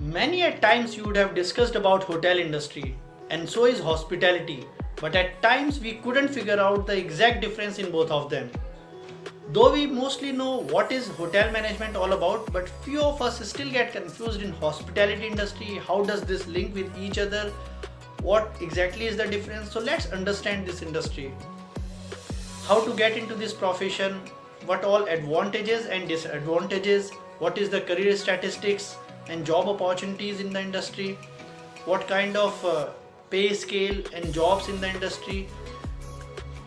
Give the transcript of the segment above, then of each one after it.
Many at times you would have discussed about hotel industry and so is hospitality, but at times we couldn't figure out the exact difference in both of them. Though we mostly know what is hotel management all about, but few of us still get confused in hospitality industry. How does this link with each other? What exactly is the difference? So let's understand this industry. How to get into this profession, what all advantages and disadvantages, what is the career statistics and job opportunities in the industry, what kind of pay scale and jobs in the industry.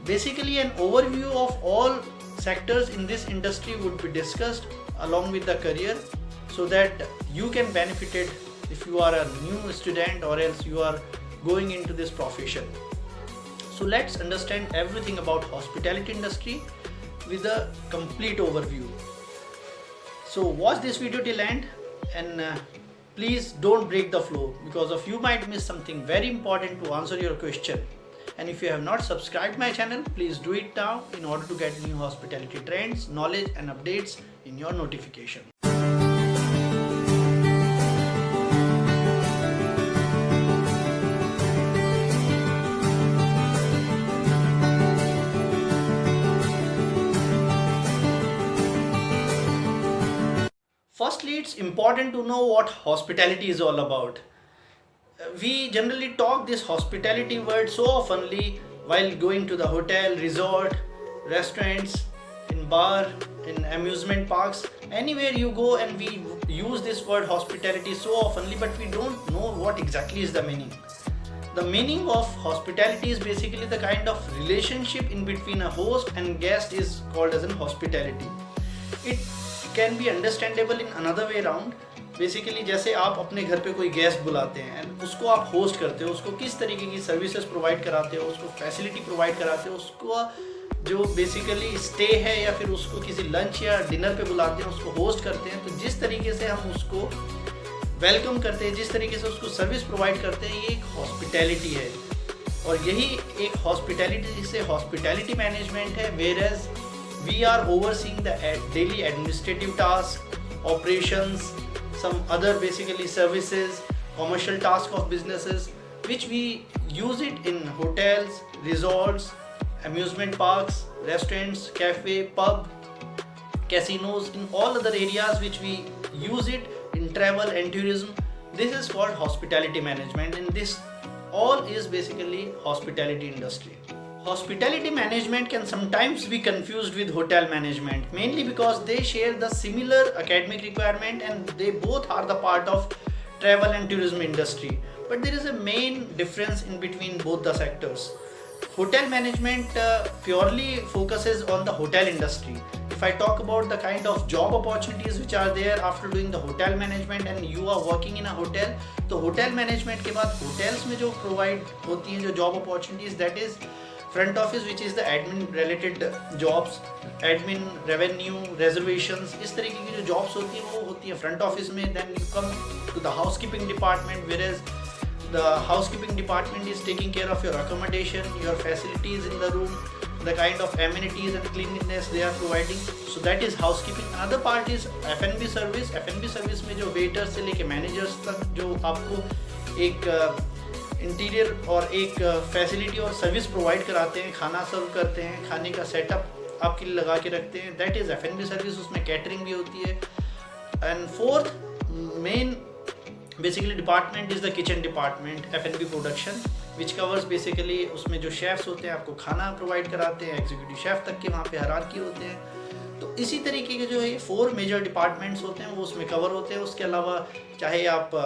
Basically an overview of all sectors in this industry would be discussed along with the career so that you can benefit it if you are a new student or else you are going into this profession. So let's understand everything about hospitality industry with a complete overview. So watch this video till end and please don't break the flow because of you might miss something very important to answer your question. And if you have not subscribed my channel, please do it now in order to get new hospitality trends, knowledge and updates in your notification. Firstly, it's important to know what hospitality is all about. We generally talk this hospitality word so oftenly while going to the hotel, resort, restaurants, in bar, in amusement parks, anywhere you go, and we use this word hospitality so oftenly, but we don't know what exactly is the meaning. The meaning of hospitality is basically the kind of relationship in between a host and guest is called as an hospitality. It can be understandable in another way around. Basically जैसे आप अपने घर पे कोई guest बुलाते हैं and उसको आप होस्ट करते हो, उसको किस तरीके की सर्विसेज प्रोवाइड कराते हो, उसको फैसिलिटी प्रोवाइड कराते हो, उसको जो बेसिकली स्टे है या फिर उसको किसी लंच या डिनर पे बुलाते हैं, उसको होस्ट करते हैं, तो जिस तरीके से हम उसको वेलकम करते हैं, जिस तरीके से उसको सर्विस प्रोवाइड करते हैं, ये एक हॉस्पिटैलिटी है. और यही एक हॉस्पिटैलिटी से हॉस्पिटैलिटी मैनेजमेंट है, whereas we are overseeing the daily administrative task, operations, some other basically services, commercial tasks of businesses, which we use it in hotels, resorts, amusement parks, restaurants, cafe, pub, casinos, in all other areas which we use it in travel and tourism. This is called hospitality management, and this all is basically hospitality industry. Hospitality management can sometimes be confused with hotel management, mainly because they share the similar academic requirement and they both are the part of travel and tourism industry. But there is a main difference in between both the sectors. Hotel management purely focuses on the hotel industry. If I talk about the kind of job opportunities which are there after doing the hotel management and you are working in a hotel, तो hotel management के बाद hotels में जो provide होती हैं जो job opportunities, that is front office, which is the admin related jobs, admin, revenue, reservations, इस तरीके की जो jobs होती हैं वो होती हैं front office में. Then you come to the housekeeping department, whereas the housekeeping department is taking care of your accommodation, your facilities in the room, the kind of amenities and cleanliness they are providing. So that is housekeeping. Another part is F&B service. F&B service में जो waiters से लेके managers तक जो आपको एक interior और एक फैसिलिटी और सर्विस प्रोवाइड कराते हैं, खाना सर्व करते हैं, खाने का सेटअप आपके लिए लगा के रखते हैं, दैट इज़ F&B सर्विस. उसमें कैटरिंग भी होती है. And fourth main basically department is the kitchen department, F&B production, which covers basically उसमें जो शेफ्स होते हैं आपको खाना प्रोवाइड कराते हैं, एग्जीक्यूटिव शेफ तक के वहाँ पे हायरार्की होते हैं. तो इसी तरीके के जो है 4 मेजर डिपार्टमेंट्स होते हैं वो उसमें कवर होते हैं. उसके अलावा चाहे आप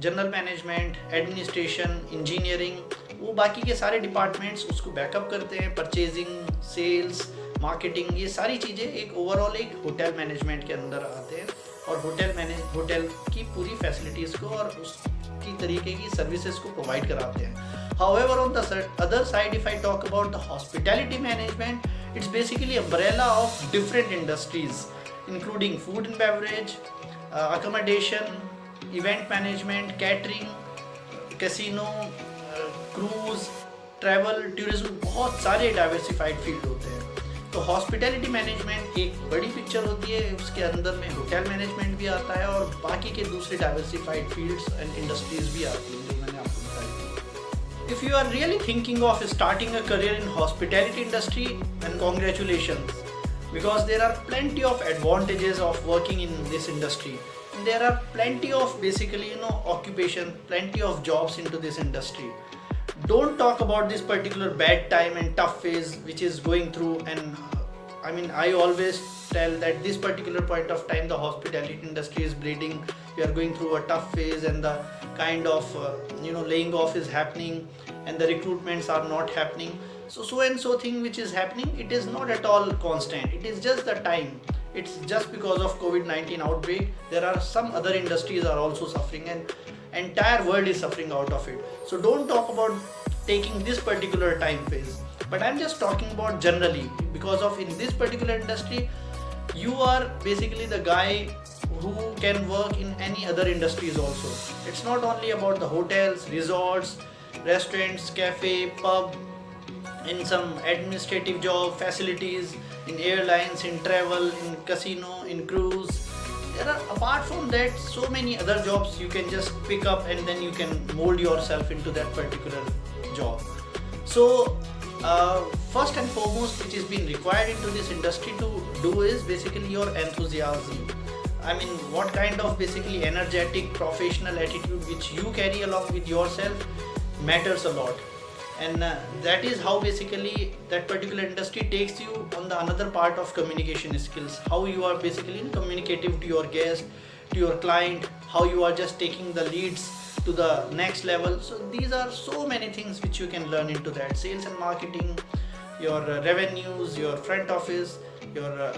जनरल मैनेजमेंट, एडमिनिस्ट्रेशन, इंजीनियरिंग, वो बाकी के सारे डिपार्टमेंट्स उसको बैकअप करते हैं. परचेजिंग, सेल्स, मार्केटिंग, ये सारी चीज़ें एक ओवरऑल एक होटल मैनेजमेंट के अंदर आते हैं और होटल की पूरी फैसिलिटीज़ को और उसकी तरीके की सर्विसेज को प्रोवाइड कराते हैं. However, on the other side, if I talk about the hospitality management, it's basically umbrella of different industries, including food and beverage, accommodation, event management, catering, casino, cruise, travel, tourism, बहुत सारे diversified field होते हैं. तो तो hospitality management एक बड़ी picture होती है, उसके अंदर में होटल मैनेजमेंट भी आता है और बाकी के दूसरे डाइवर्सिफाइड फील्ड्स एंड इंडस्ट्रीज भी आती हैं जो मैंने आपको बताई। If you are really thinking of starting a career in hospitality industry, then congratulations, because there are plenty of advantages of working in this industry. And there are plenty of basically occupation, plenty of jobs into this industry. Don't talk about this particular bad time and tough phase which is going through, and I always tell that this particular point of time the hospitality industry is bleeding. We are going through a tough phase, and the kind of laying off is happening, and the recruitments are not happening. So and so thing which is happening, it is not at all constant. It is just the time. It's just because of COVID-19 outbreak. There are some other industries are also suffering, and entire world is suffering out of it. So don't talk about taking this particular time phase, but I'm just talking about generally, because of in this particular industry you are basically the guy who can work in any other industries also. It's not only about the hotels, resorts, restaurants, cafe, pub, in some administrative job, facilities, in airlines, in travel, in casino, in cruise. There are, apart from that, so many other jobs you can just pick up, and then you can mold yourself into that particular job. So first and foremost which is being required into this industry to do is basically your enthusiasm. What kind of basically energetic professional attitude which you carry along with yourself matters a lot. And that is how basically that particular industry takes you on the another part of communication skills, how you are basically communicative to your guest, to your client, how you are just taking the leads to the next level. So these are so many things which you can learn into that. Sales and marketing, your revenues, your front office, your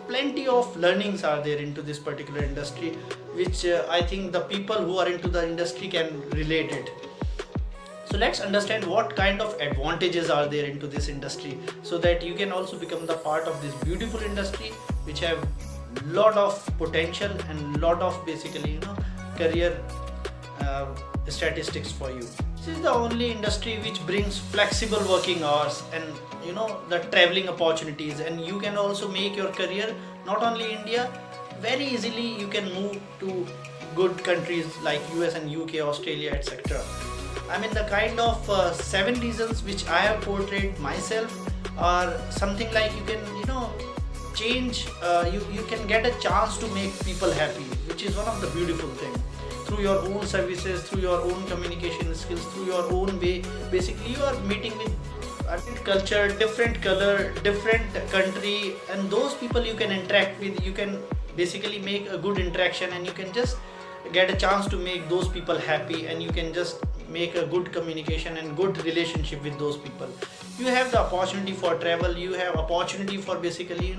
plenty of learnings are there into this particular industry, which I think the people who are into the industry can relate it. So let's understand what kind of advantages are there into this industry, so that you can also become the part of this beautiful industry which have lot of potential and lot of basically career statistics for you. This is the only industry which brings flexible working hours and the traveling opportunities, and you can also make your career not only India, very easily you can move to good countries like US and UK, Australia, etc. The kind of 7 reasons which I have portrayed myself are something like you can change, you can get a chance to make people happy, which is one of the beautiful things. Through your own services, through your own communication skills, through your own way, basically you are meeting with different culture, different color, different country, and those people you can interact with, you can basically make a good interaction, and you can just get a chance to make those people happy, and you can just make a good communication and good relationship with those people. You have the opportunity for travel, you have opportunity for basically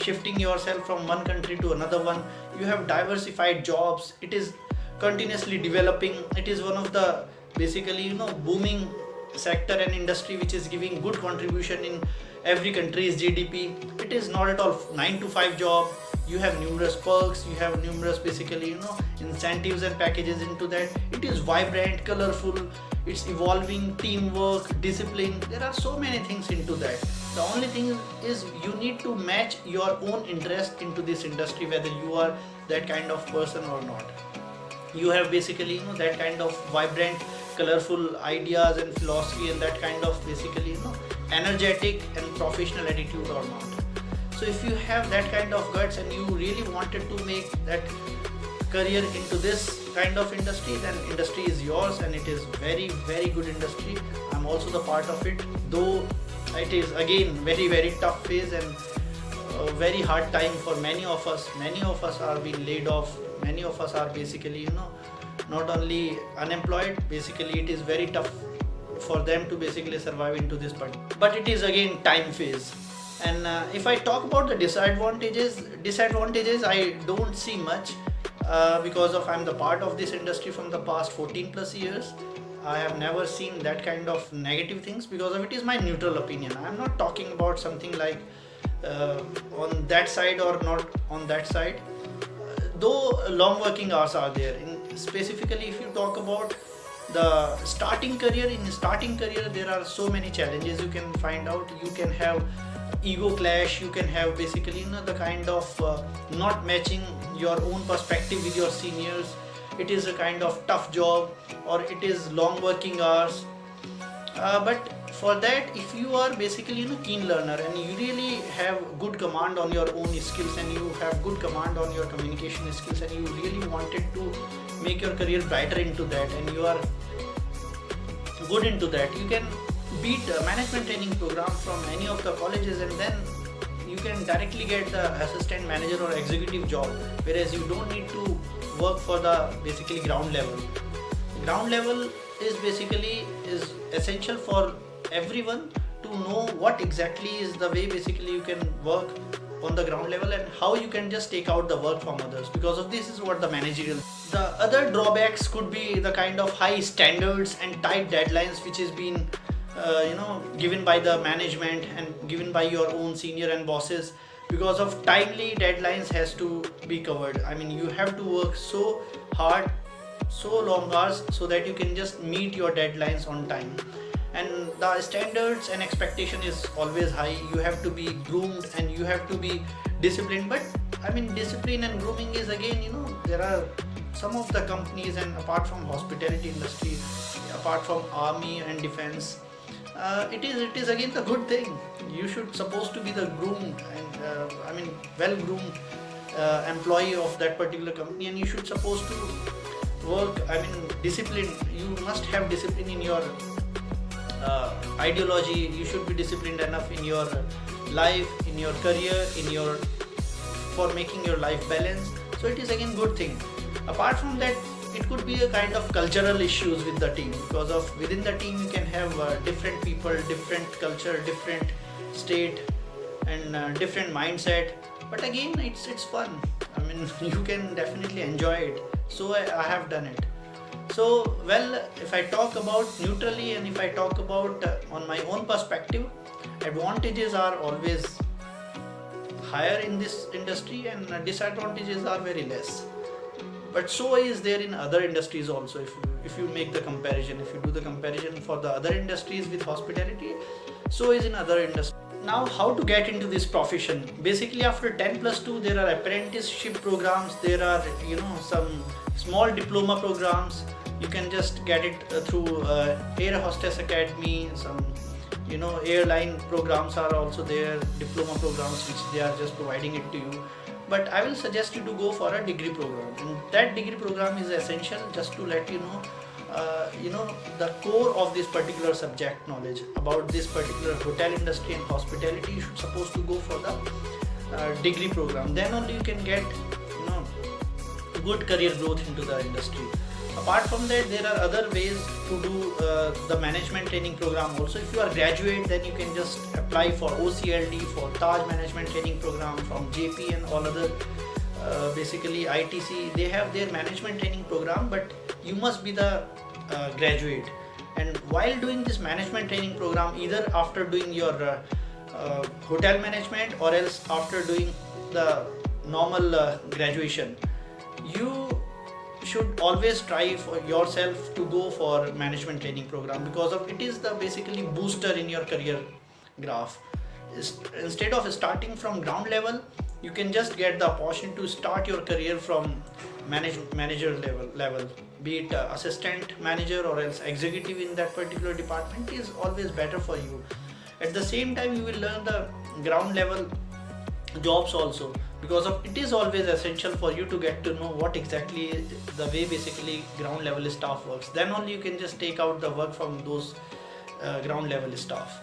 shifting yourself from one country to another one. You have diversified jobs, it is continuously developing. It is one of the basically booming sector and industry which is giving good contribution in every country's GDP. It is not at all 9 to 5 job. You have numerous perks, you have numerous basically incentives and packages into that. It is vibrant, colorful, it's evolving, teamwork, discipline. There are so many things into that. The only thing is you need to match your own interest into this industry, whether you are that kind of person or not. You have basically that kind of vibrant, colorful ideas and philosophy, and that kind of basically energetic and professional attitude or not. So if you have that kind of guts and you really wanted to make that career into this kind of industry, then industry is yours, and it is very, very good industry. I'm also the part of it, though it is again very, very tough phase and a very hard time for many of us. Many of us are being laid off. Many of us are basically not only unemployed, basically it is very tough for them to basically survive into this part. But it is again time phase. And if I talk about the disadvantages I don't see much, because of I'm the part of this industry from the past 14 plus years. I have never seen that kind of negative things. Because of it is my neutral opinion. I'm not talking about something like on that side or not on that side. Though long working hours are there. Specifically if you talk about the starting career, there are so many challenges you can find out. You can have ego clash, you can have basically the kind of not matching your own perspective with your seniors. It is a kind of tough job, or it is long working hours. But for that, if you are basically keen learner, and you really have good command on your own skills, and you have good command on your communication skills, and you really wanted to make your career brighter into that, and you are good into that, you can beat a management training program from any of the colleges, and then you can directly get the assistant manager or executive job, whereas you don't need to work for the basically ground level. Ground level is basically is essential for everyone to know what exactly is the way basically you can work on the ground level, and how you can just take out the work from others, because of this is what the managerial. The other drawbacks could be the kind of high standards and tight deadlines which is being given by the management and given by your own senior and bosses. Because of timely deadlines has to be covered, I mean you have to work so hard, so long hours, so that you can just meet your deadlines on time. And the standards and expectation is always high. You have to be groomed and you have to be disciplined. But I mean discipline and grooming is again, there are some of the companies, and apart from hospitality industry, apart from army and defense, it is again the good thing. You should supposed to be the groomed and well groomed employee of that particular company, and you should supposed to work, discipline. You must have discipline in your ideology. You should be disciplined enough in your life, in your career, for making your life balanced. So it is again good thing. Apart from that, it could be a kind of cultural issues with the team, because of within the team you can have different people, different culture, different state, and different mindset. But again, it's fun. I mean you can definitely enjoy it. So I have done it. So well, if I talk about neutrally, and if I talk about on my own perspective, advantages are always higher in this industry, and disadvantages are very less. But so is there in other industries also. If you make the comparison, if you do the comparison for the other industries with hospitality, so is in other industries. Now, how to get into this profession? Basically, after 10+2, there are apprenticeship programs. There are some small diploma programs. You can just get it through Air Hostess Academy. Some airline programs are also there, diploma programs which they are just providing it to you. But I will suggest you to go for a degree program, and that degree program is essential just to let you know the core of this particular subject knowledge about this particular hotel industry and hospitality. You should supposed to go for the degree program. Then only you can get good career growth into the industry. Apart from that, there are other ways to do the management training program also. If you are graduate, then you can just apply for OCLD, for Taj management training program from JP and all other basically ITC. They have their management training program, but you must be the graduate. And while doing this management training program, either after doing your hotel management, or else after doing the normal graduation, you should always try for yourself to go for management training program, because of it is the basically booster in your career graph. Instead of starting from ground level, you can just get the opportunity to start your career from manager level, be it assistant manager or else executive in that particular department is always better for you. At the same time, you will learn the ground level jobs also, because of it is always essential for you to get to know what exactly the way basically ground level staff works. Then only you can just take out the work from those ground level staff.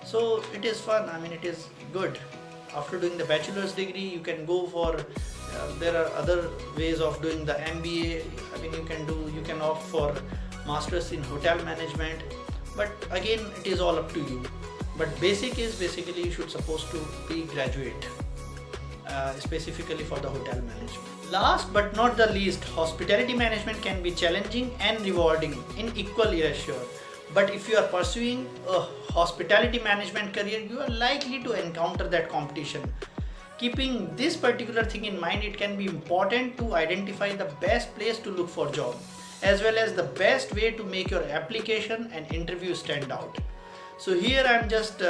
So it is fun. I mean it is good. After doing the bachelor's degree, you can go for there are other ways of doing the MBA. I mean you can opt for masters in hotel management, but again it is all up to you. But basic is basically you should supposed to be graduate, specifically for the hotel management. Last but not the least, hospitality management can be challenging and rewarding in equal ratio. But if you are pursuing a hospitality management career, you are likely to encounter that competition. Keeping this particular thing in mind, it can be important to identify the best place to look for job, as well as the best way to make your application and interview stand out. So here I am just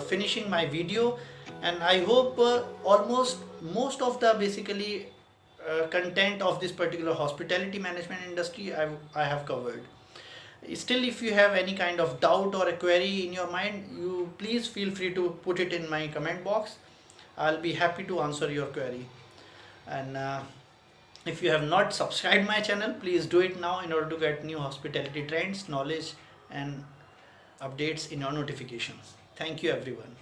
finishing my video, and I hope almost most of the basically content of this particular hospitality management industry I have covered. Still, if you have any kind of doubt or a query in your mind, you please feel free to put it in my comment box. I'll be happy to answer your query. And if you have not subscribed my channel, please do it now in order to get new hospitality trends, knowledge, and updates in your notifications. Thank you everyone.